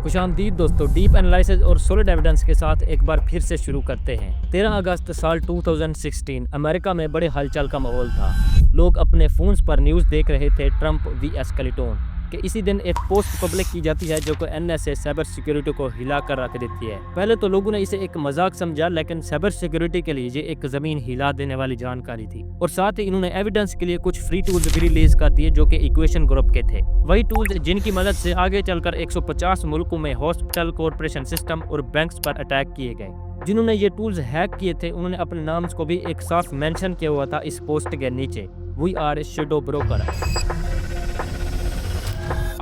खुश आमदीद दोस्तों, डीप एनालिसिस और सॉलिड एविडेंस के साथ एक बार फिर से शुरू करते हैं। 13 अगस्त साल 2016 अमेरिका में बड़े हलचल का माहौल था। लोग अपने फोन्स पर न्यूज़ देख रहे थे ट्रंप वीएस क्लिंटन कि इसी दिन एक पोस्ट पब्लिक की जाती है जो कि एनएसए साइबर सिक्योरिटी को हिला कर रख देती है। पहले तो लोगों ने इसे एक मजाक समझा, लेकिन साइबर सिक्योरिटी के लिए ये एक जमीन हिला देने वाली जानकारी थी। और साथ ही इन्होंने एविडेंस के लिए कुछ फ्री टूल्स भी रिलीज कर दिए जो कि इक्वेशन ग्रुप के थे। वही टूल्स जिनकी मदद से आगे चलकर 150 मुल्कों में हॉस्पिटल, कॉर्पोरेशन सिस्टम और बैंक्स पर अटैक किए गए। जिन्होंने ये टूल्स हैक किए थे उन्होंने अपने नाम को भी एक साफ मेंशन किया हुआ था इस पोस्ट के नीचे, वी आर शैडो ब्रोकर।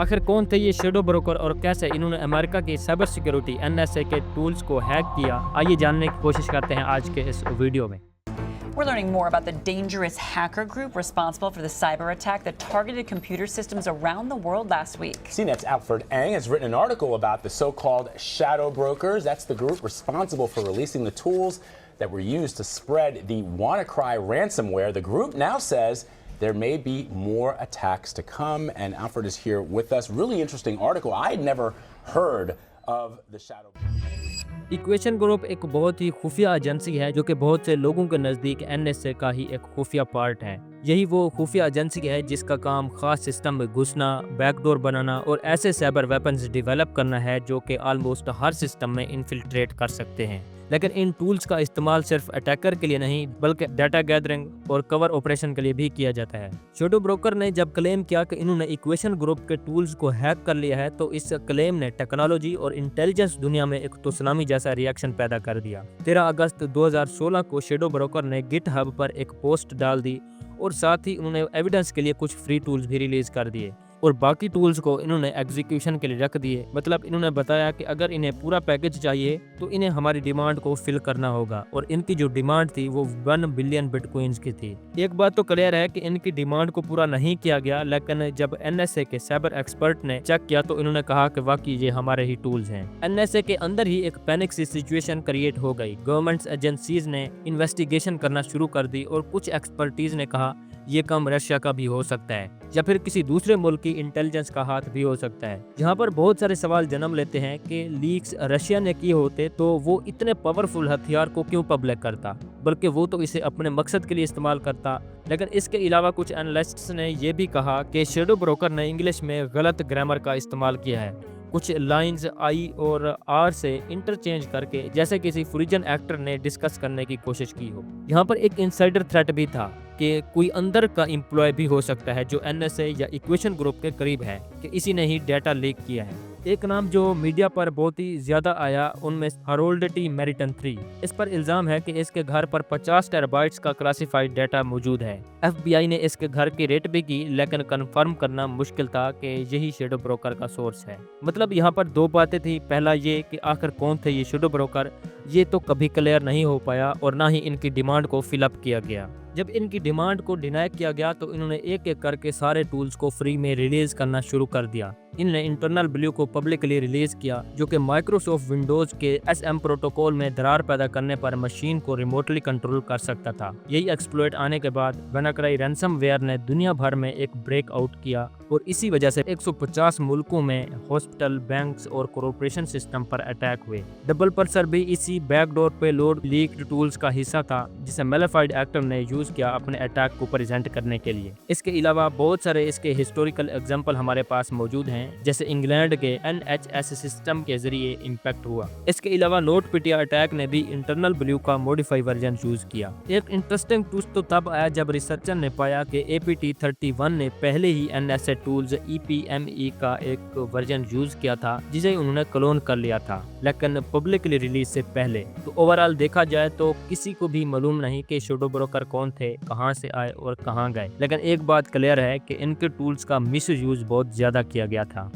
आखिर कौन थे ये शैडो ब्रोकर और कैसे इन्होंने अमेरिका की साइबर सिक्योरिटी एनएसए के टूल्स को हैक किया, आइए जानने की कोशिश करते हैं आज के इस वीडियो में। We're learning more about the dangerous hacker group responsible for the cyber attack that targeted computer systems around the world last week. CNET's Alfred Eng has written an article about the so-called shadow brokers. That's the group responsible for releasing the tools that were used to spread the WannaCry ransomware. The group now says there may be more attacks to come, and Alfred is here with us. Really interesting article. I had never heard of the shadow brokers. Equation group एक बहुत ही खुफिया agency है जो कि बहुत से लोगों के नज़दीक एनएसए का ही एक खुफिया पार्ट है। यही वो खुफिया एजेंसी है जिसका काम खास सिस्टम में घुसना, बैकडोर बनाना और ऐसे साइबर वेपन्स डेवलप करना है जो कि ऑलमोस्ट हर सिस्टम में इन्फिल्ट्रेट कर सकते हैं। लेकिन इन टूल्स का इस्तेमाल सिर्फ अटैकर के लिए नहीं बल्कि डाटा गैदरिंग और कवर ऑपरेशन के लिए भी किया जाता है। शैडो ब्रोकर ने जब क्लेम किया कि इन्होंने इक्वेशन ग्रुप के टूल्स को हैक कर लिया है तो इस क्लेम ने टेक्नोलॉजी और इंटेलिजेंस दुनिया में एक सुनामी जैसा रिएक्शन पैदा कर दिया। 13 अगस्त 2016 को शैडो ब्रोकर ने गिटहब पर एक पोस्ट डाल दी और साथ ही उन्होंने एविडेंस के लिए कुछ फ्री टूल्स भी रिलीज कर दिए और बाकी टूल्स को इन्होंने एग्जीक्यूशन के लिए रख दिए। मतलब इन्होंने बताया कि अगर इन्हें पूरा पैकेज चाहिए तो इन्हें हमारी डिमांड को फिल करना होगा और इनकी जो डिमांड थी वो 1 बिलियन बिटकॉइंस की थी। एक बात तो क्लियर है कि इनकी डिमांड को पूरा नहीं किया गया, लेकिन जब एनएसए के साइबर एक्सपर्ट ने चेक किया तो इन्होंने कहा कि वाकई ये हमारे ही टूल्स हैं। एनएसए के अंदर ही एक पैनिक सी सिचुएशन क्रिएट हो गई। गवर्नमेंट एजेंसीज ने इन्वेस्टिगेशन करना शुरू कर दी और कुछ एक्सपर्टीज ने कहा ये काम रशिया का भी हो सकता है या फिर किसी दूसरे मुल्क की इंटेलिजेंस का हाथ भी हो सकता है। जहां पर बहुत सारे सवाल जन्म लेते हैं कि लीक्स रशिया ने किए होते तो वो इतने पावरफुल हथियार को क्यों पब्लिक करता, बल्कि वो तो इसे अपने मकसद के लिए इस्तेमाल करता। लेकिन इसके अलावा कुछ एनालिस्ट्स ने यह भी कहा कि शैडो ब्रोकर ने इंग्लिश में गलत ग्रामर का इस्तेमाल किया है, कुछ लाइंस आई और आर से इंटरचेंज करके, जैसे किसी फ्रीजन एक्टर ने डिस्कस करने की कोशिश की हो। यहाँ पर एक इनसाइडर थ्रेट भी था कि कोई अंदर का एम्प्लॉय भी हो सकता है जो एनएसए या इक्वेशन ग्रुप के करीब है कि इसी ने ही डाटा लीक किया है। एक नाम जो मीडिया पर बहुत ही ज्यादा आया उनमें हरोल्ड टी मैरिटन 3। इस पर इल्जाम है कि इसके घर पर 50 टेराबाइट्स का क्लासिफाइड डाटा मौजूद है। एफबीआई ने इसके घर की रेट भी की, लेकिन कंफर्म करना मुश्किल था कि यही शैडो ब्रोकर का सोर्स है। मतलब यहाँ पर दो बातें थी। पहला ये कि आखिर कौन थे ये शैडो ब्रोकर, ये तो कभी क्लियर नहीं हो पाया और ना ही इनकी डिमांड को फिलअप किया गया। जब इनकी डिमांड को डिनाई किया गया तो इन्होंने एक एक करके सारे टूल्स को फ्री में रिलीज करना शुरू कर दिया। इन्होंने इंटरनल ब्लू को पब्लिकली रिलीज किया जो कि माइक्रोसॉफ्ट विंडोज के एसएम प्रोटोकॉल में दरार पैदा करने पर मशीन को रिमोटली कंट्रोल कर सकता था। यही एक्सप्लॉइट आने के बाद WannaCry रैंसमवेयर ने दुनिया भर में एक ब्रेक आउट किया और इसी वजह से 150 मुल्कों में हॉस्पिटल, बैंक्स और कॉर्पोरेशन सिस्टम पर अटैक हुए। डबल पर्सर भी इसी बैकडोर पे लोड लीक्ड टूल्स का हिस्सा था जिसे मेलेफाइड एक्टर ने यूज किया अपने अटैक को प्रेजेंट करने के लिए। इसके अलावा बहुत सारे इसके हिस्टोरिकल एग्जांपल हमारे पास मौजूद हैं, जैसे इंग्लैंड के NHS सिस्टम के जरिए इम्पैक्ट हुआ। इसके अलावा नोटपीडिया अटैक ने भी इंटरनल ब्लू का मॉडिफाई वर्जन यूज किया। एक इंटरेस्टिंग ट्विस्ट तो तब आया जब रिसर्चर ने पाया कि APT31 ने पहले ही एनएसए टूल्स EPME का एक वर्जन यूज किया था जिसे उन्होंने क्लोन कर लिया था, लेकिन पब्लिकली रिलीज से पहले। तो ओवरऑल देखा जाए तो किसी को भी मालूम नहीं कि शैडो ब्रोकर कौन थे, कहां से आए और कहां गए। लेकिन एक बात क्लियर है कि इनके टूल्स का मिस यूज बहुत ज्यादा किया गया था।